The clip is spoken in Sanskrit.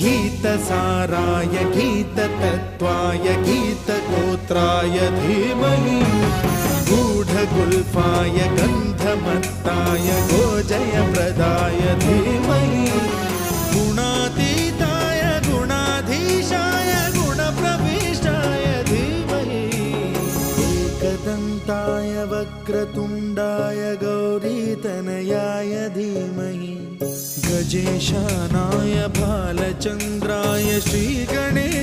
गीतसाराय गीततत्त्वाय गीतगोत्राय धीमहि गूढगुल्फाय गन्धमत्ताय गोजयप्रदाय धीमहि गुणातीताय गुणाधीशाय गुणप्रविष्टाय धीमहि एकदन्ताय वक्रतुण्डाय गौरीतनयाय धीमहि गजेशानाय भालचन्द्राय श्रीगणेश